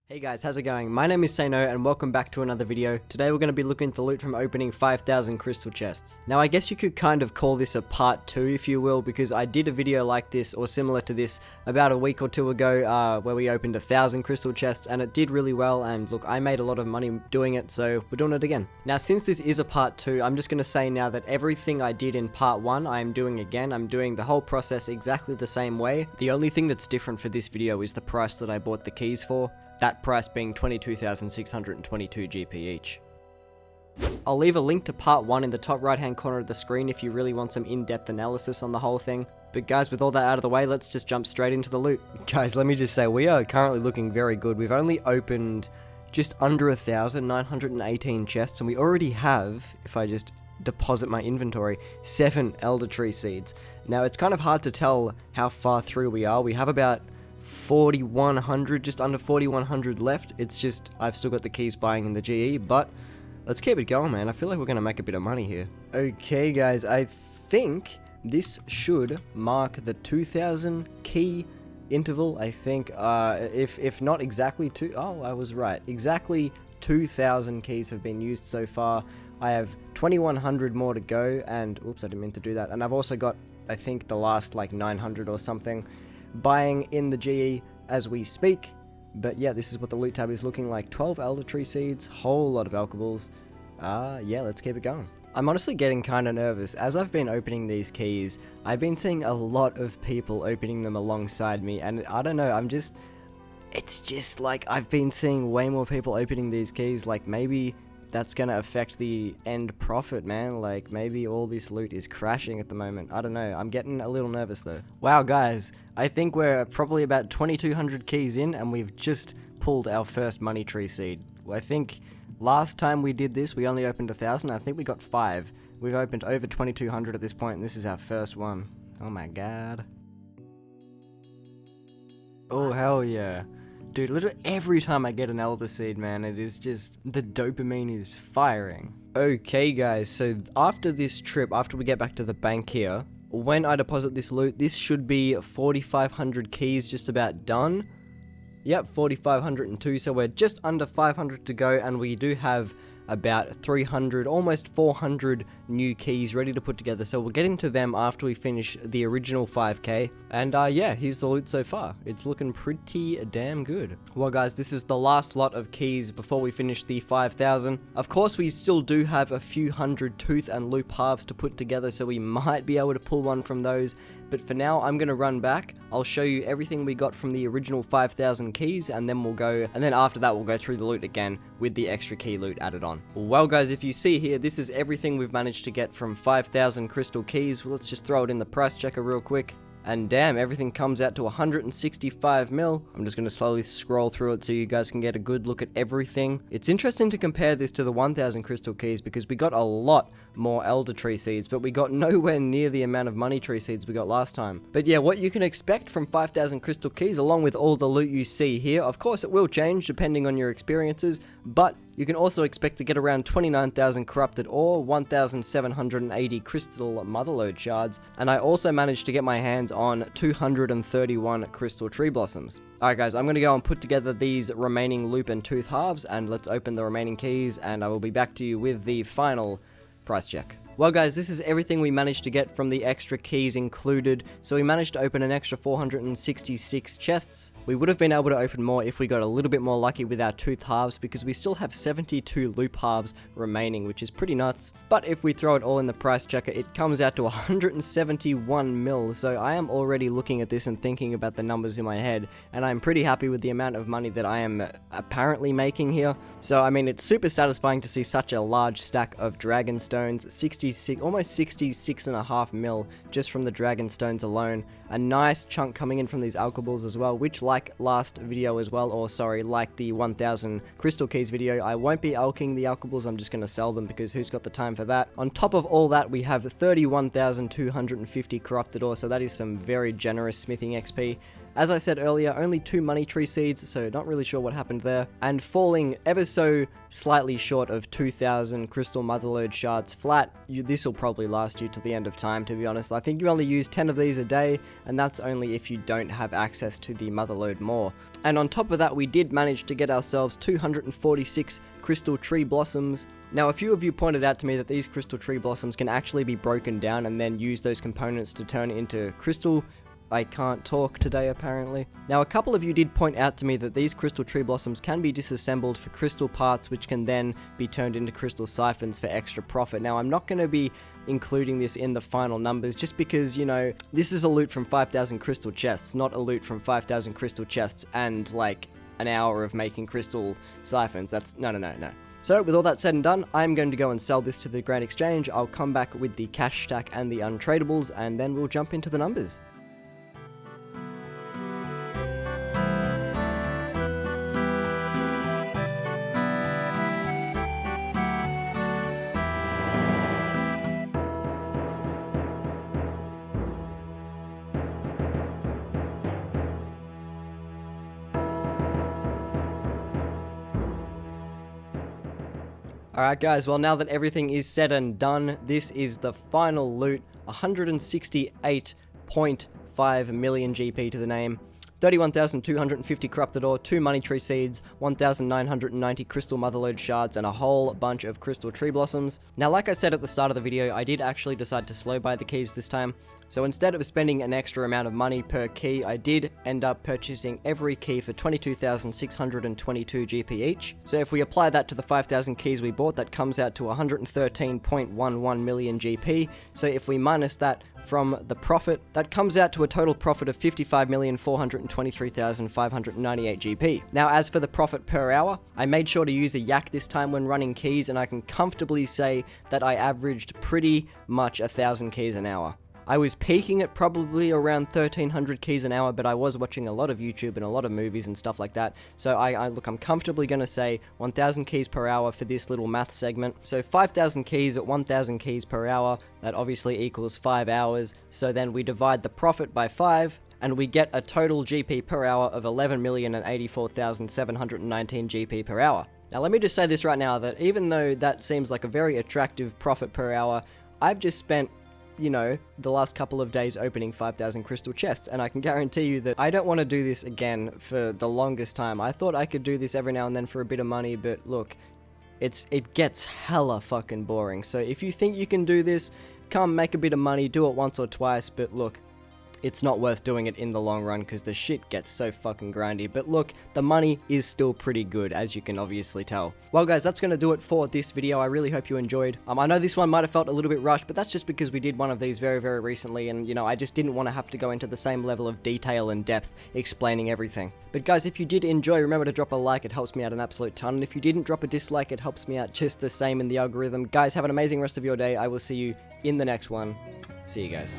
Hey guys, how's it going? My name is Saino and welcome back to another video. Today we're going to be looking at the loot from opening 5,000 crystal chests. Now I guess you could kind of call this a part 2 if you will, because I did a video like this or similar to this about a week or two ago where we opened 1,000 crystal chests and it did really well, and look, I made a lot of money doing it, so we're doing it again. Now since this is a part 2, I'm just going to say now that everything I did in part 1 I am doing again. I'm doing the whole process exactly the same way. The only thing that's different for this video is the price that I bought the keys for. That price being 22,622 GP each. I'll leave a link to part 1 in the top right hand corner of the screen if you really want some in-depth analysis on the whole thing. But guys, with all that out of the way, let's just jump straight into the loot. Guys, let me just say, we are currently looking very good. We've only opened just under 1,918 chests, and we already have, if I just deposit my inventory, 7 Elder Tree Seeds. Now, it's kind of hard to tell how far through we are. We have about 4,100, just under 4,100 left. It's just, I've still got the keys buying in the GE, but let's keep it going, man. I feel like we're going to make a bit of money here. Okay, guys, I think this should mark the 2,000 key interval, I think. If not exactly I was right. Exactly 2,000 keys have been used so far. I have 2,100 more to go, and, oops, I didn't mean to do that. And I've also got, I think, the last, like, 900 or something buying in the GE as we speak. But yeah, this is what the loot tab is looking like. 12 Elder Tree Seeds, whole lot of alkables. Yeah, let's keep it going. I'm honestly getting kind of nervous. As I've been opening these keys, I've been seeing a lot of people opening them alongside me, and I don't know, it's just like I've been seeing way more people opening these keys. Like, maybe that's gonna affect the end profit, man. Like, maybe all this loot is crashing at the moment. I don't know. I'm getting a little nervous though. Wow, guys, I think we're probably about 2,200 keys in and we've just pulled our first money tree seed. I think last time we did this, we only opened 1,000. I think we got 5. We've opened over 2,200 at this point, and this is our first one. Oh my god. Oh, hell yeah. Dude, literally every time I get an Elder Seed, man, it is just, the dopamine is firing. Okay, guys, so after this trip, after we get back to the bank here, when I deposit this loot, this should be 4,500 keys just about done. Yep, 4,502, so we're just under 500 to go, and we do have about 300, almost 400 new keys ready to put together, so we'll get into them after we finish the original 5k. And yeah, here's the loot so far. It's looking pretty damn good. Well guys, this is the last lot of keys before we finish the 5,000. Of course, we still do have a few hundred tooth and loop halves to put together, so we might be able to pull one from those. But for now, I'm going to run back. I'll show you everything we got from the original 5,000 keys, and then after that we'll go through the loot again with the extra key loot added on. Well guys, if you see here, this is everything we've managed to get from 5,000 crystal keys. Well, let's just throw it in the price checker real quick. And damn, everything comes out to 165 mil. I'm just going to slowly scroll through it so you guys can get a good look at everything. It's interesting to compare this to the 1,000 crystal keys because we got a lot more Elder Tree Seeds, but we got nowhere near the amount of money tree seeds we got last time. But yeah, what you can expect from 5,000 crystal keys along with all the loot you see here, of course it will change depending on your experiences, but you can also expect to get around 29,000 corrupted ore, 1,780 crystal motherlode shards, and I also managed to get my hands on 231 crystal tree blossoms. Alright guys, I'm going to go and put together these remaining loop and tooth halves, and let's open the remaining keys, and I will be back to you with the final price check. Well guys, this is everything we managed to get from the extra keys included. So we managed to open an extra 466 chests. We would have been able to open more if we got a little bit more lucky with our tooth halves, because we still have 72 loop halves remaining, which is pretty nuts. But if we throw it all in the price checker, it comes out to 171 mil. So I am already looking at this and thinking about the numbers in my head, and I'm pretty happy with the amount of money that I am apparently making here. So I mean, it's super satisfying to see such a large stack of dragon stones, almost 66.5 mil just from the dragon stones alone. A nice chunk coming in from these alkables as well, which, like last video as well, or sorry, like the 1,000 crystal keys video, I won't be alking the alkables. I'm just going to sell them because who's got the time for that. On top of all that, we have 31,250 corrupted ore, so that is some very generous smithing XP. As I said earlier, only 2 money tree seeds, so not really sure what happened there. And falling ever so slightly short of 2,000 crystal motherlode shards flat. This will probably last you to the end of time, to be honest. I think you only use 10 of these a day, and that's only if you don't have access to the motherlode more. And on top of that, we did manage to get ourselves 246 crystal tree blossoms. Now, a few of you pointed out to me that these crystal tree blossoms can actually be broken down and then use those components to turn into crystal. I can't talk today, apparently. Now, a couple of you did point out to me that these crystal tree blossoms can be disassembled for crystal parts, which can then be turned into crystal siphons for extra profit. Now, I'm not going to be including this in the final numbers, just because, you know, this is a loot from 5,000 crystal chests, not a loot from 5,000 crystal chests and, like, an hour of making crystal siphons. That's... no. So, with all that said and done, I'm going to go and sell this to the Grand Exchange. I'll come back with the cash stack and the untradables, and then we'll jump into the numbers. Alright guys, well now that everything is said and done, this is the final loot. 168.5 million GP to the name, 31,250 corrupted ore, 2 money tree seeds, 1,990 crystal motherlode shards, and a whole bunch of crystal tree blossoms. Now, like I said at the start of the video, I did actually decide to slow buy the keys this time. So instead of spending an extra amount of money per key, I did end up purchasing every key for 22,622 GP each. So if we apply that to the 5,000 keys we bought, that comes out to 113.11 million GP. So if we minus that from the profit, that comes out to a total profit of 55,423,598 GP. Now, as for the profit per hour, I made sure to use a yak this time when running keys, and I can comfortably say that I averaged pretty much 1,000 keys an hour. I was peaking at probably around 1,300 keys an hour, but I was watching a lot of YouTube and a lot of movies and stuff like that. So I'm comfortably going to say 1,000 keys per hour for this little math segment. So 5,000 keys at 1,000 keys per hour, that obviously equals 5 hours. So then we divide the profit by 5, and we get a total GP per hour of 11,084,719 GP per hour. Now let me just say this right now, that even though that seems like a very attractive profit per hour, I've just spent, you know, the last couple of days opening 5,000 crystal chests, and I can guarantee you that I don't want to do this again for the longest time. I thought I could do this every now and then for a bit of money, but look, it gets hella fucking boring. So if you think you can do this, come make a bit of money, do it once or twice, but look, it's not worth doing it in the long run because the shit gets so fucking grindy. But look, the money is still pretty good, as you can obviously tell. Well guys, that's going to do it for this video. I really hope you enjoyed. I know this one might have felt a little bit rushed, but that's just because we did one of these very, very recently, and you know, I just didn't want to have to go into the same level of detail and depth explaining everything. But guys, if you did enjoy, remember to drop a like, it helps me out an absolute ton. And if you didn't drop a dislike, it helps me out just the same in the algorithm. Guys, have an amazing rest of your day. I will see you in the next one. See you guys.